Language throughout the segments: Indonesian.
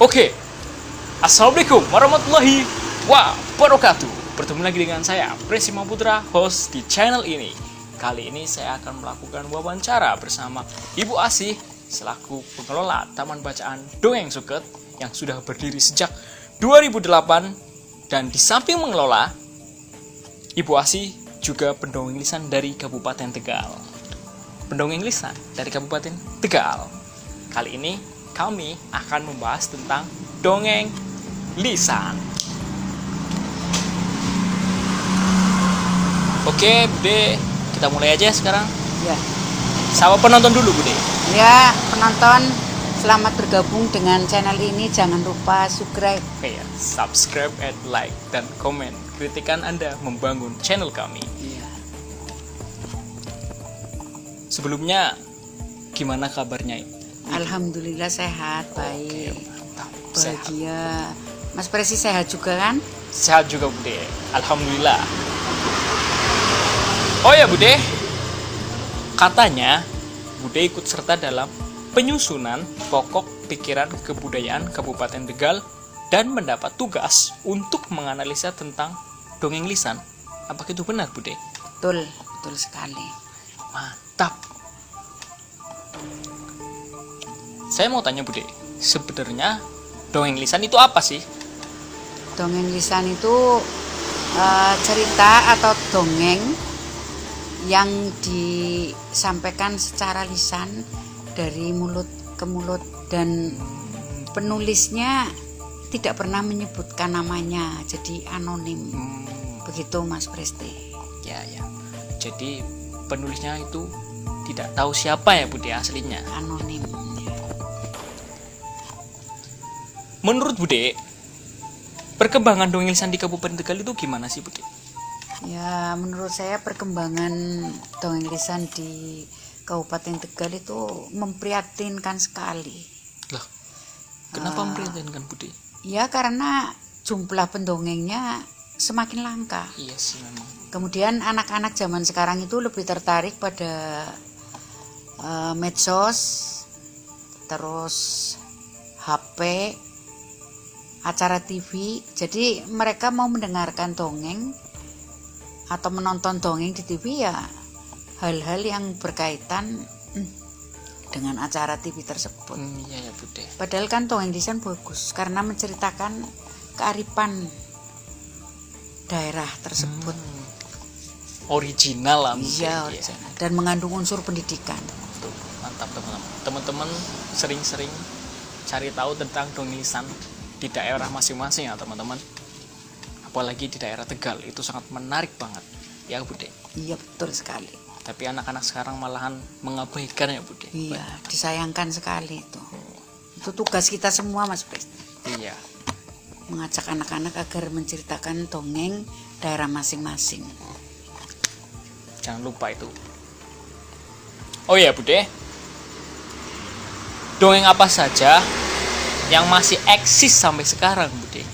Oke, Assalamualaikum warahmatullahi wabarakatuh. Bertemu lagi dengan saya, Presima Putra, host di channel ini. Kali ini saya akan melakukan wawancara bersama Ibu Asih selaku pengelola Taman Bacaan Dongeng Suket yang sudah berdiri sejak 2008. Dan di samping mengelola, Ibu Asih juga pendongeng lisan dari Kabupaten Tegal. Pendongeng lisan dari Kabupaten Tegal. Kali ini kami akan membahas tentang dongeng lisan. Oke, Bude, kita mulai aja sekarang. Ya. Sama penonton dulu, Bude. Ya, penonton, selamat bergabung dengan channel ini. Jangan lupa subscribe. Ya, subscribe and like dan komen. Kritikan Anda membangun channel kami. Ya. Sebelumnya, gimana kabarnya? Alhamdulillah sehat, baik, Mantap, sehat. bahagia. Mas Presi sehat juga kan? Sehat juga, Bude. Alhamdulillah. Oh ya, Bude. Katanya, Bude ikut serta dalam penyusunan pokok pikiran kebudayaan Kabupaten Tegal dan mendapat tugas untuk menganalisa tentang dongeng lisan. Apakah itu benar, Bude? Betul, betul sekali. Mantap. Saya mau tanya, Bude, sebenarnya dongeng lisan itu apa sih? Dongeng lisan itu cerita atau dongeng yang disampaikan secara lisan dari mulut ke mulut, dan penulisnya tidak pernah menyebutkan namanya, jadi anonim. Begitu, Mas Presti. Ya. Jadi penulisnya itu tidak tahu siapa ya, Bude, aslinya. Anonim. Menurut Bude, perkembangan dongeng lisan di Kabupaten Tegal itu gimana sih, Bude? Ya, menurut saya perkembangan dongeng lisan di Kabupaten Tegal itu memprihatinkan sekali. Lah, kenapa memprihatinkan, Bude? Ya, karena jumlah pendongengnya semakin langka. Iya sih memang. Kemudian anak-anak zaman sekarang itu lebih tertarik pada medsos, terus HP, acara TV. Jadi mereka mau mendengarkan dongeng atau menonton dongeng di TV ya hal-hal yang berkaitan dengan acara TV tersebut. Iya ya, Bude. Padahal kan dongeng lisan bagus karena menceritakan kearifan daerah tersebut. Original lah mungkin. Iya, Ya. dan mengandung unsur pendidikan. Tuh, mantap teman-teman. Teman-teman sering-sering cari tahu tentang dongeng lisan di daerah masing-masing ya, teman-teman. Apalagi di daerah Tegal, itu sangat menarik banget. Ya, Bude. Iya, betul sekali. Tapi anak-anak sekarang malahan mengabaikan ya, Bude. Iya, disayangkan sekali itu. Itu tugas kita semua, Mas Pres. Iya. Mengajak anak-anak agar menceritakan dongeng daerah masing-masing. Jangan lupa itu. Oh ya, Bude. Dongeng apa saja yang masih eksis sampai sekarang, Bude?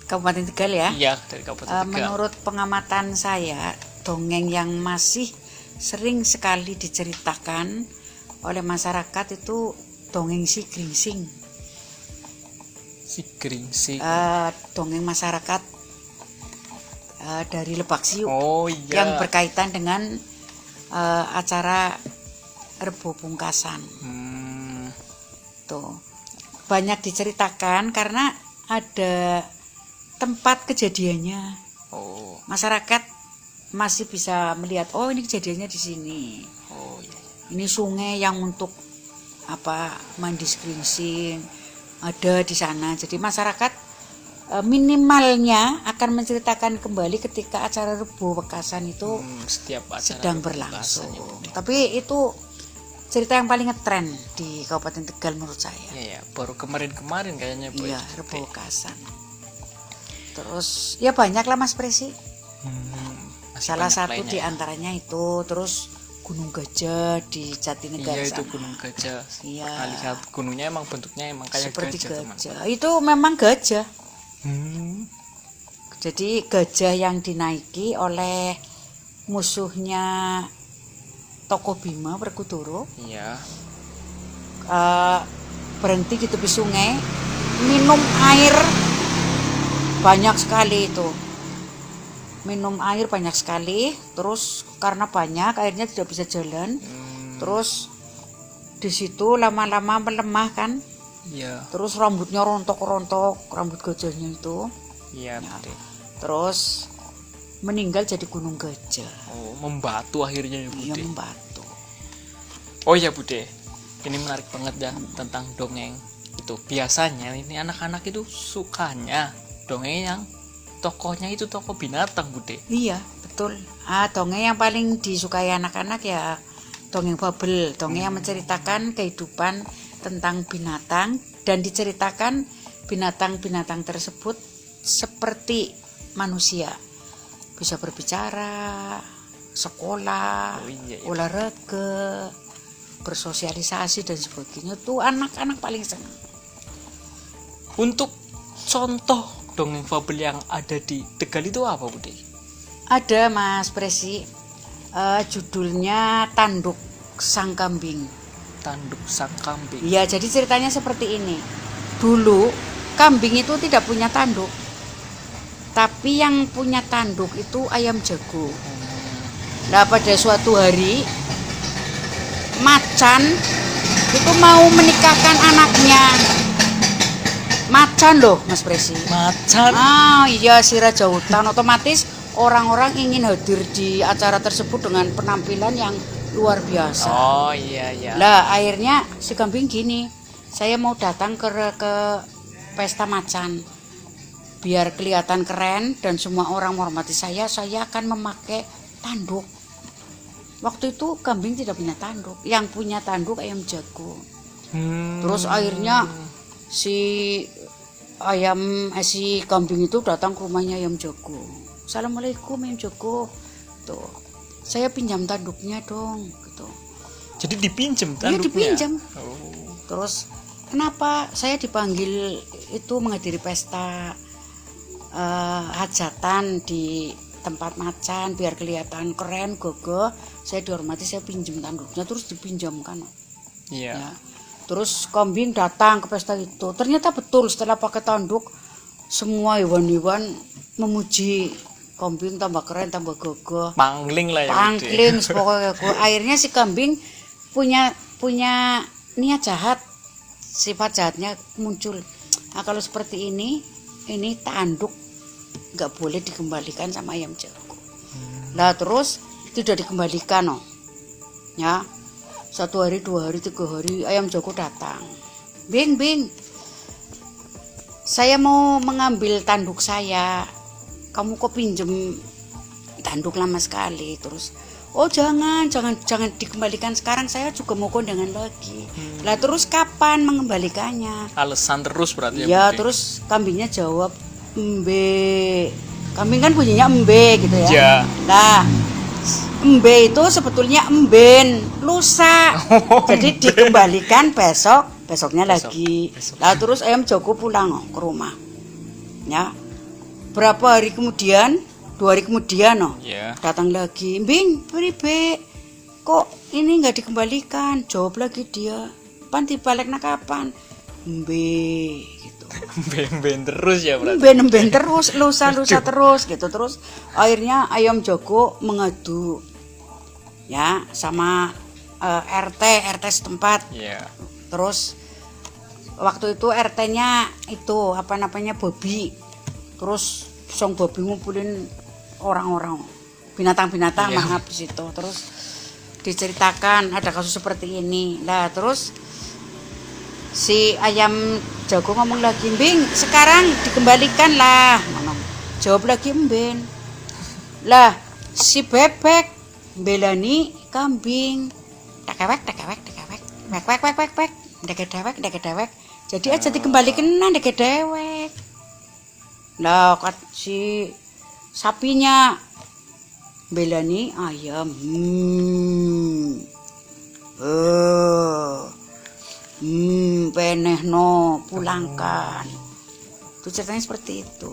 Kabupaten Tegal ya. Iya, dari Kabupaten Tegal. Menurut pengamatan saya, dongeng yang masih sering sekali diceritakan oleh masyarakat itu dongeng si Gringsing. Si Gringsing. Dongeng masyarakat dari Lebak Siuk. Oh iya. Yang berkaitan dengan acara Rebo Pungkasan. Tuh. Banyak diceritakan karena ada tempat kejadiannya. Oh. Masyarakat masih bisa melihat, oh ini kejadiannya di sini. Oh iya. Ini sungai yang untuk mandi Gringsing ada di sana. Jadi masyarakat minimalnya akan menceritakan kembali ketika acara Rebo Pungkasan itu Setiap acara sedang Rebo berlangsung. Pungkasan ya, Bude. Tapi itu cerita yang paling ngetren di Kabupaten Tegal menurut saya. Iya, baru kemarin kayaknya, Bu. Iya, Rebo Pungkasan. Terus ya banyak lah, Mas Presi. Masih Salah banyak satu lainnya di ya. antaranya itu. Terus Gunung Gajah di Jatinegara Iya, itu sana. Gunung Gajah. Iya. Pernah lihat gunungnya, emang bentuknya emang kayak Seperti gajah, gajah. Itu memang gajah. teman. Jadi gajah yang dinaiki oleh musuhnya Toko Bima Werkudara. Iya. berhenti di tepi sungai, minum air banyak sekali itu. Minum air banyak sekali, terus karena banyak airnya tidak bisa jalan. Terus di situ lama-lama melemah kan. Iya. Terus rambutnya rontok-rontok, rambut gajahnya itu. Iya, Ya. Bude. Terus meninggal jadi gunung gajah. Oh, membatu akhirnya ya, Dia Bude. membatu. Oh ya, Bude. Ini menarik banget ya tentang dongeng. Itu biasanya ini anak-anak itu sukanya dongeng yang tokohnya itu tokoh binatang, Bude. Iya, betul. Dongeng yang paling disukai anak-anak ya dongeng fabel, dongeng yang menceritakan kehidupan tentang binatang dan diceritakan binatang-binatang tersebut seperti manusia. Bisa berbicara, sekolah, Oh, iya. olahraga, bersosialisasi dan sebagainya. Tuh anak-anak paling senang. Untuk contoh dongeng fabel yang ada di Tegal itu apa, Bude? Ada Mas Presi, judulnya Tanduk Sang Kambing. Tanduk Sang Kambing. Ya, jadi ceritanya seperti ini. Dulu kambing itu tidak punya tanduk, tapi yang punya tanduk itu ayam jago. Nah, pada suatu hari macan itu mau menikahkan anaknya. Macan loh, Mas Presi. Macan. Iya, si Raja Hutan. Otomatis orang-orang ingin hadir di acara tersebut dengan penampilan yang luar biasa. Oh iya iya. Lah akhirnya si kambing gini, saya mau datang ke pesta macan biar kelihatan keren dan semua orang menghormati saya akan memakai tanduk. Waktu itu kambing tidak punya tanduk, yang punya tanduk ayam jago. Terus akhirnya si kambing itu datang ke rumahnya ayam jago. Assalamualaikum ayam jago, tuh saya pinjam tanduknya dong, gitu. Jadi dipinjam Iya, tanduknya. dipinjam. Oh. Terus kenapa saya dipanggil itu menghadiri pesta hajatan di tempat macan biar kelihatan keren gogo, saya dihormati, saya pinjam tanduknya, terus dipinjamkan. Iya. Ya. Terus kambing datang ke pesta itu, ternyata betul setelah pakai tanduk semua hewan-hewan memuji kambing, tambah keren, tambah gogo. Pangling lah ya. Pangling pokoknya. Akhirnya si kambing punya niat jahat, sifat jahatnya muncul. Nah, kalau seperti ini tanduk nggak boleh dikembalikan sama ayam jago. Nah terus tidak dikembalikan, ya. 1 hari, 2 hari, 3 hari ayam jago datang. Bing, saya mau mengambil tanduk saya. Kamu kok pinjem tanduk lama sekali? Terus oh jangan dikembalikan sekarang, saya juga mau kondangan lagi. Lah terus kapan mengembalikannya? Alasan terus berarti ya. Ya Bude? terus kambingnya jawab embe. Kambing kan bunyinya embe gitu ya. Ya. Nah embe itu sebetulnya emben, lusa. Jadi dikembalikan besoknya lagi. Besok. Lah terus ayam jago pulang ke rumah. Ya. Berapa hari kemudian? 2 hari kemudian Ya. datang lagi. Bing, pribe. Kok ini nggak dikembalikan? Jawab lagi dia. Pan dibalikna kapan? Embe gitu. Ben terus ya berarti. Emben terus, lusa terus gitu. Terus akhirnya ayam jago mengadu ya sama RT setempat. Iya. Terus waktu itu RT-nya itu Bobby. Terus song Bobby ngumpulin orang-orang binatang-binatang Iya. mangap di situ. Terus diceritakan ada kasus seperti ini. Nah, terus si ayam jago ngomong lagi, "Bing, sekarang dikembalikan lah." Jawab lagi emben. Lah, si bebek belani kambing. Tekewek. Wek. Deket-dewek. Jadi aja dikembalikan deket dewek. Lah si sapinya belani ayam. Penehno pulangkan. Itu ceritanya seperti itu.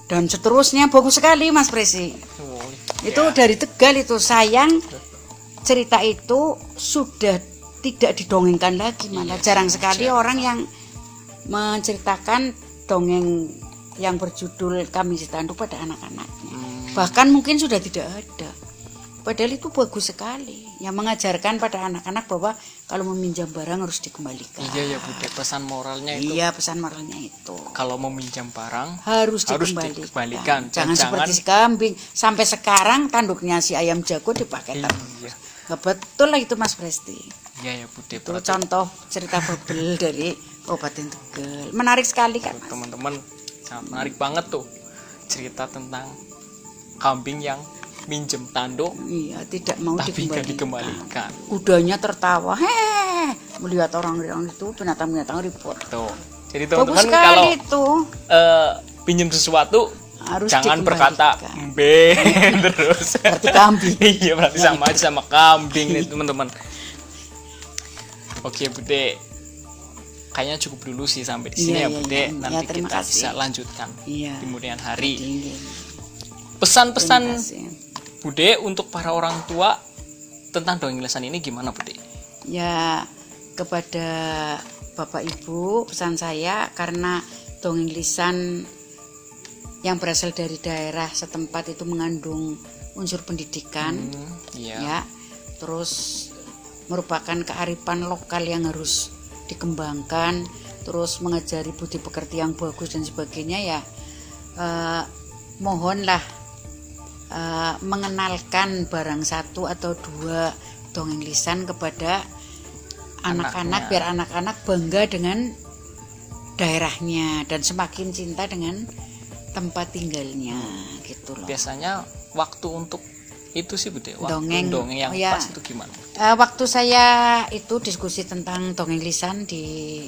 Dan seterusnya bagus sekali Mas Presi. Oh, Itu dari Tegal itu, sayang cerita itu sudah tidak didongengkan lagi, malah Iya, jarang sekali jarang. orang yang menceritakan dongeng yang berjudul Kambing si Tanduk pada anak-anaknya. Bahkan mungkin sudah tidak ada. Padahal itu bagus sekali, yang mengajarkan pada anak-anak bahwa kalau meminjam barang harus dikembalikan. Iya ya Bude, pesan moralnya itu Iya, pesan moralnya itu kalau meminjam barang harus dikembalikan. dikembalikan. Dan Jangan seperti si kambing. Sampai sekarang tanduknya si ayam jago dipakai terus. Iya. Nggak betul lah itu Mas Presti. Iya ya Bude, Itu contoh cerita bebel dari Kabupaten Tegal. Menarik sekali kan Mas? teman-teman, sangat menarik banget tuh cerita tentang kambing yang minjem tanduk Iya, tidak mau tapi nggak dikembalikan. dikembalikan. Kudanya tertawa, melihat orang-orang itu binatang-binatang ribut. Tuh. Jadi Bagus teman-teman sekali kalau itu. pinjem sesuatu Harus jangan dikembalikan. berkata mbe terus. Berarti kambing. Iya, berarti sama aja sama kambing nih teman-teman. Oke Bude, kayaknya cukup dulu sih sampai di sini Iya, ya iya, Bude. iya. Nanti Ya, terima kita kasih. bisa lanjutkan Iya. di kemudian hari. Tinggi. Pesan-pesan Terima kasih. Bude untuk para orang tua tentang dongeng lisan ini gimana Bude? Ya, kepada Bapak Ibu pesan saya, karena dongeng lisan yang berasal dari daerah setempat itu mengandung unsur pendidikan, Iya. ya, terus merupakan kearifan lokal yang harus dikembangkan, terus mengajari budi pekerti yang bagus dan sebagainya, ya. Mohonlah mengenalkan barang satu atau dua dongeng lisan kepada anak-anak, biar anak-anak bangga dengan daerahnya dan semakin cinta dengan tempat tinggalnya, gitu loh. Biasanya waktu untuk itu sih Bude, waktu Dongeng. yang Oh, ya. pas itu gimana? Waktu saya itu diskusi tentang dongeng lisan di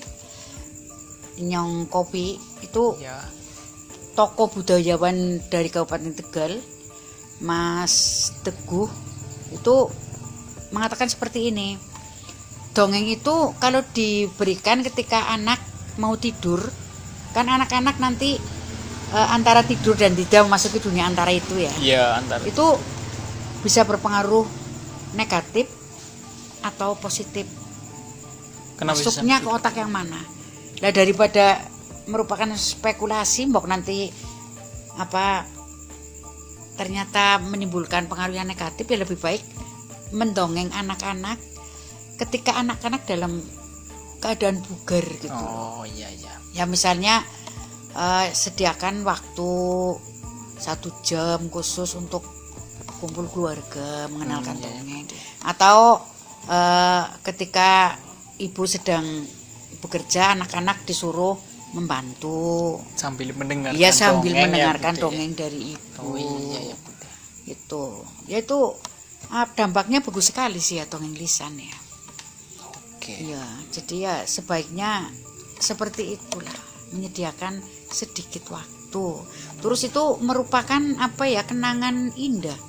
Nyong Kopi, itu Ya. tokoh budayawan dari Kabupaten Tegal, Mas Teguh, itu mengatakan seperti ini. Dongeng itu kalau diberikan ketika anak mau tidur, kan anak-anak nanti antara tidur dan tidak memasuki dunia antara itu ya. Iya, antar. Itu bisa berpengaruh negatif atau positif. Kenapa bisa Masuknya ke begitu? otak yang mana? Nah, daripada merupakan spekulasi, mbok nanti apa ternyata menimbulkan pengaruh yang negatif, ya lebih baik mendongeng anak-anak ketika anak-anak dalam keadaan bugar gitu. Oh iya iya. Ya misalnya sediakan waktu 1 jam khusus untuk kumpul keluarga mengenalkan Iya, dongeng, atau ketika ibu sedang bekerja, anak-anak disuruh membantu, Sambil mendengarkan ya sambil dongeng ya, mendengarkan Bude. dongeng dari ibu. Oh iya ya Bude. Itu ya itu dampaknya bagus sekali sih ya dongeng lisan ya. Oke. Ya, jadi ya sebaiknya seperti itulah, menyediakan sedikit waktu. Terus itu merupakan apa ya, kenangan indah.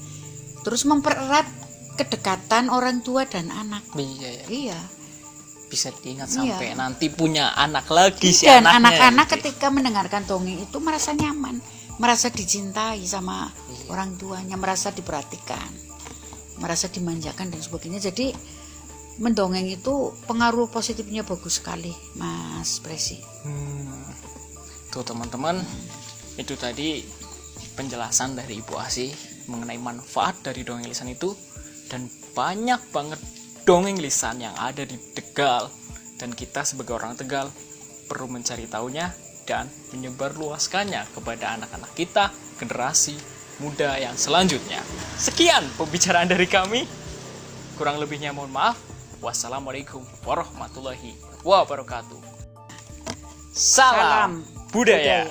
Terus mempererat kedekatan orang tua dan anak. Iya ya. Iya. Bisa diingat Iya. sampai nanti punya anak lagi si Dan anaknya. anak-anak Bude. ketika mendengarkan dongeng itu merasa nyaman, merasa dicintai sama orang tuanya, merasa diperhatikan, merasa dimanjakan dan sebagainya. Jadi mendongeng itu pengaruh positifnya bagus sekali, Mas Presi. Tuh teman-teman, itu tadi penjelasan dari Ibu Asih mengenai manfaat dari dongeng lisan itu, dan banyak banget dongeng lisan yang ada di Tegal, dan kita sebagai orang Tegal perlu mencari tahunya dan menyebarluaskannya kepada anak-anak kita, generasi muda yang selanjutnya. Sekian pembicaraan dari kami, kurang lebihnya mohon maaf. Wassalamualaikum warahmatullahi wabarakatuh. Salam budaya.